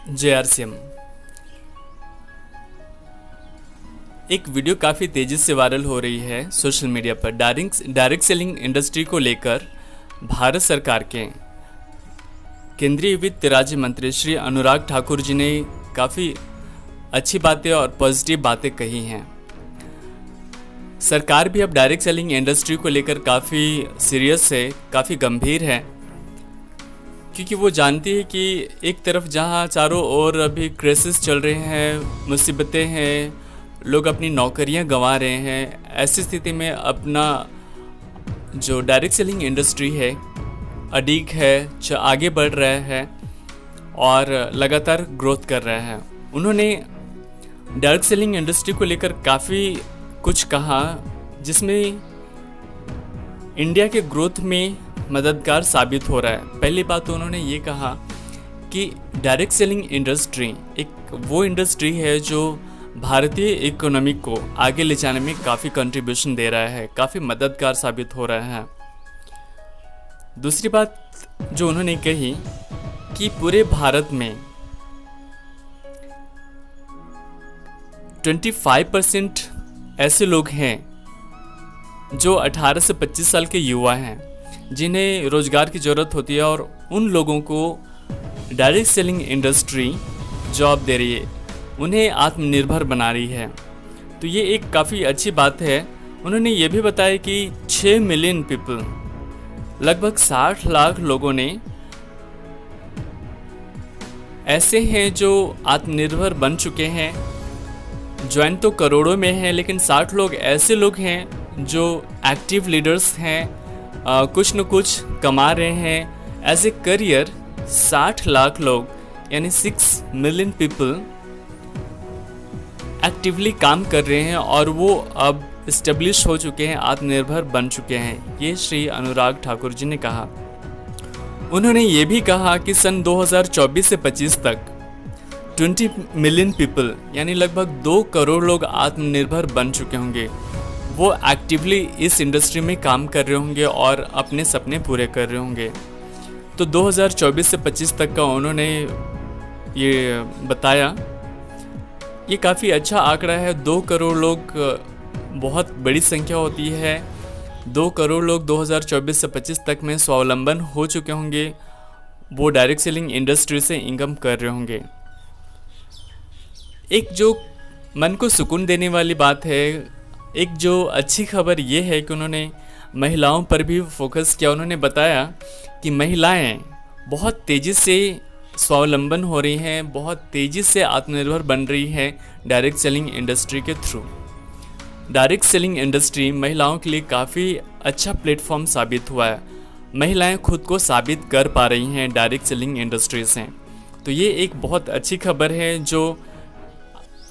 JRCM। एक वीडियो काफ़ी तेज़ी से वायरल हो रही है सोशल मीडिया पर। डायरेक्ट सेलिंग इंडस्ट्री को लेकर भारत सरकार के केंद्रीय वित्त राज्य मंत्री श्री अनुराग ठाकुर जी ने काफ़ी अच्छी बातें और पॉजिटिव बातें कही हैं। सरकार भी अब डायरेक्ट सेलिंग इंडस्ट्री को लेकर काफ़ी सीरियस है, काफ़ी गंभीर है, क्योंकि वो जानती है कि एक तरफ जहाँ चारों ओर अभी क्राइसिस चल रहे हैं, मुसीबतें हैं, लोग अपनी नौकरियां गंवा रहे हैं, ऐसी स्थिति में अपना जो डायरेक्ट सेलिंग इंडस्ट्री है अडिग है, जो आगे बढ़ रहा है और लगातार ग्रोथ कर रहा है। उन्होंने डायरेक्ट सेलिंग इंडस्ट्री को लेकर काफ़ी कुछ कहा, जिसमें इंडिया के ग्रोथ में मददगार साबित हो रहा है। पहली बात तो उन्होंने ये कहा कि डायरेक्ट सेलिंग इंडस्ट्री एक वो इंडस्ट्री है जो भारतीय इकोनॉमी को आगे ले जाने में काफ़ी कंट्रीब्यूशन दे रहा है, काफ़ी मददगार साबित हो रहा है। दूसरी बात जो उन्होंने कही कि पूरे भारत में 25% ऐसे लोग हैं जो 18 से 25 साल के युवा हैं, जिन्हें रोजगार की ज़रूरत होती है, और उन लोगों को डायरेक्ट सेलिंग इंडस्ट्री जॉब दे रही है, उन्हें आत्मनिर्भर बना रही है। तो ये एक काफ़ी अच्छी बात है। उन्होंने ये भी बताया कि 6 मिलियन पीपल, लगभग 60 लाख लोगों ने ऐसे हैं जो आत्मनिर्भर बन चुके हैं। ज्वाइन तो करोड़ों में हैं, लेकिन 60 लोग ऐसे लोग हैं जो एक्टिव लीडर्स हैं, कुछ न कुछ कमा रहे हैं एज ए करियर। 60 लाख लोग यानी 6 मिलियन पीपल एक्टिवली काम कर रहे हैं और वो अब इस्टेब्लिश हो चुके हैं, आत्मनिर्भर बन चुके हैं, ये श्री अनुराग ठाकुर जी ने कहा। उन्होंने ये भी कहा कि सन 2024 से 25 तक 20 मिलियन पीपल यानी लगभग 2 करोड़ लोग आत्मनिर्भर बन चुके होंगे। वो एक्टिवली इस इंडस्ट्री में काम कर रहे होंगे और अपने सपने पूरे कर रहे होंगे। तो 2024 से 25 तक का उन्होंने ये बताया। ये काफ़ी अच्छा आंकड़ा है। 2 करोड़ लोग बहुत बड़ी संख्या होती है। 2 करोड़ लोग 2024 से 25 तक में स्वावलंबन हो चुके होंगे। वो डायरेक्ट सेलिंग इंडस्ट्री से इनकम कर रहे होंगे। एक जो मन को सुकून देने वाली बात है, एक जो अच्छी खबर ये है कि उन्होंने महिलाओं पर भी फोकस किया। उन्होंने बताया कि महिलाएं बहुत तेज़ी से स्वावलंबन हो रही हैं, बहुत तेज़ी से आत्मनिर्भर बन रही हैं डायरेक्ट सेलिंग इंडस्ट्री के थ्रू। डायरेक्ट सेलिंग इंडस्ट्री महिलाओं के लिए काफ़ी अच्छा प्लेटफॉर्म साबित हुआ है। महिलाएं खुद को साबित कर पा रही हैं डायरेक्ट सेलिंग इंडस्ट्री से। तो ये एक बहुत अच्छी खबर है। जो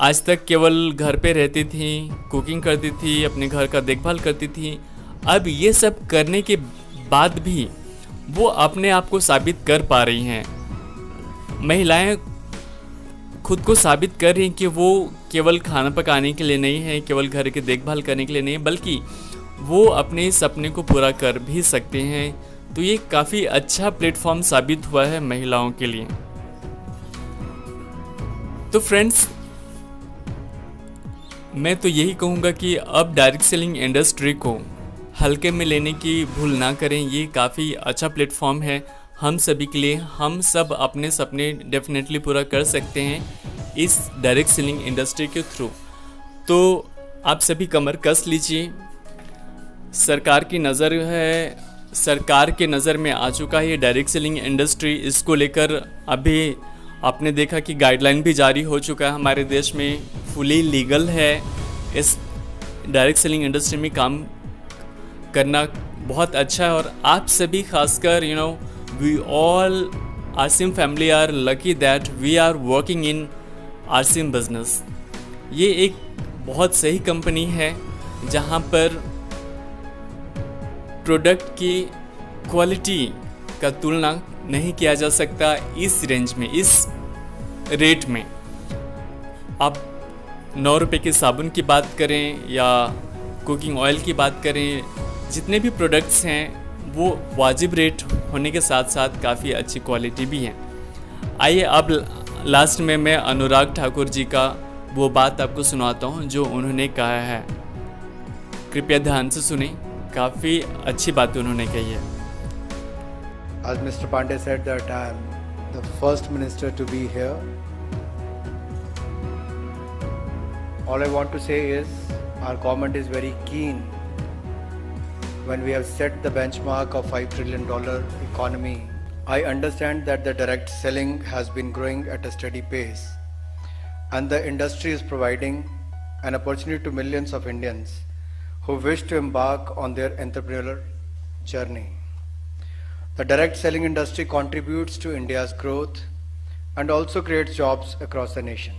आज तक केवल घर पे रहती थी, कुकिंग करती थी, अपने घर का देखभाल करती थी, अब ये सब करने के बाद भी वो अपने आप को साबित कर पा रही हैं। महिलाएं खुद को साबित कर रही हैं कि वो केवल खाना पकाने के लिए नहीं है, केवल घर की देखभाल करने के लिए नहीं, बल्कि वो अपने सपने को पूरा कर भी सकते हैं। तो ये काफ़ी अच्छा प्लेटफॉर्म साबित हुआ है महिलाओं के लिए। तो फ्रेंड्स, मैं तो यही कहूँगा कि अब डायरेक्ट सेलिंग इंडस्ट्री को हल्के में लेने की भूल ना करें। ये काफ़ी अच्छा प्लेटफॉर्म है हम सभी के लिए। हम सब अपने सपने डेफिनेटली पूरा कर सकते हैं इस डायरेक्ट सेलिंग इंडस्ट्री के थ्रू। तो आप सभी कमर कस लीजिए। सरकार की नज़र है, सरकार के नज़र में आ चुका है ये डायरेक्ट सेलिंग इंडस्ट्री। इसको लेकर अभी आपने देखा कि गाइडलाइन भी जारी हो चुका है हमारे देश में। फुली लीगल है इस डायरेक्ट सेलिंग इंडस्ट्री में काम करना, बहुत अच्छा है। और आप सभी खासकर we all RCM family are lucky that we are working in RCM business. ये एक बहुत सही कंपनी है जहाँ पर प्रोडक्ट की क्वालिटी का तुलना नहीं किया जा सकता इस रेंज में, इस रेट में। आप 9 रुपये के साबुन की बात करें या कुकिंग ऑयल की बात करें, जितने भी प्रोडक्ट्स हैं वो वाजिब रेट होने के साथ साथ काफ़ी अच्छी क्वालिटी भी हैं। आइए अब लास्ट में मैं अनुराग ठाकुर जी का वो बात आपको सुनाता हूँ जो उन्होंने कहा है। कृपया ध्यान से सुने, काफ़ी अच्छी बात उन्होंने कही है। As Mr. Pandey said that I am the first minister to be here. All I want to say is our government is very keen when we have set the benchmark of $5 trillion economy. I understand that the direct selling has been growing at a steady pace and the industry is providing an opportunity to millions of Indians who wish to embark on their entrepreneurial journey. The direct selling industry contributes to India's growth and also creates jobs across the nation.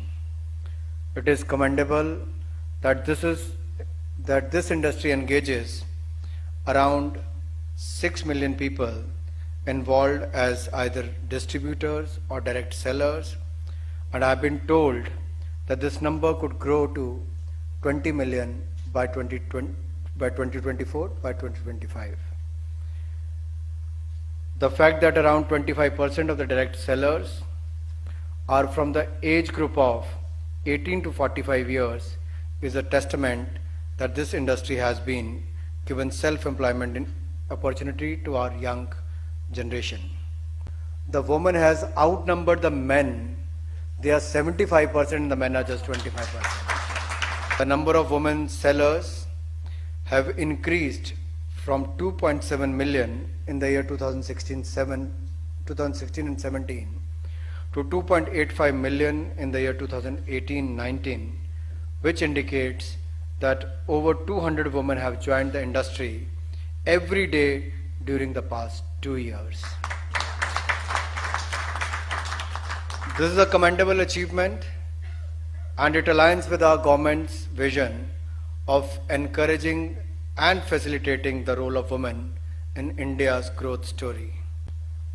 It is commendable that this industry engages around 6 million people involved as either distributors or direct sellers, and I have been told that this number could grow to 20 million by 2024, by 2025. The fact that around 25% of the direct sellers are from the age group of 18 to 45 years is a testament that this industry has been given self-employment opportunity to our young generation. The woman has outnumbered the men. They are 75% and the men are just 25%. The number of women sellers have increased from 2.7 million in the year 2016 and 17 to 2.85 million in the year 2018-19, which indicates that over 200 women have joined the industry every day during the past 2 years. This is a commendable achievement and it aligns with our government's vision of encouraging and facilitating the role of women in India's growth story.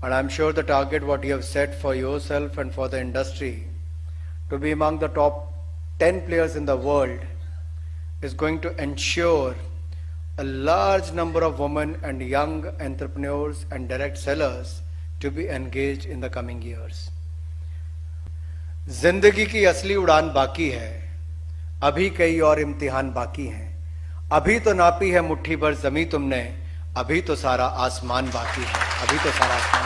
And I'm sure the target what you have set for yourself and for the industry to be among the top 10 players in the world is going to ensure a large number of women and young entrepreneurs and direct sellers to be engaged in the coming years. जिंदगी की असली उड़ान बाकी है, अभी कई और इम्तिहान बाकी हैं। अभी तो नापी है मुट्ठी भर ज़मीं तुमने, अभी तो सारा आसमान बाकी है, अभी तो सारा आसमान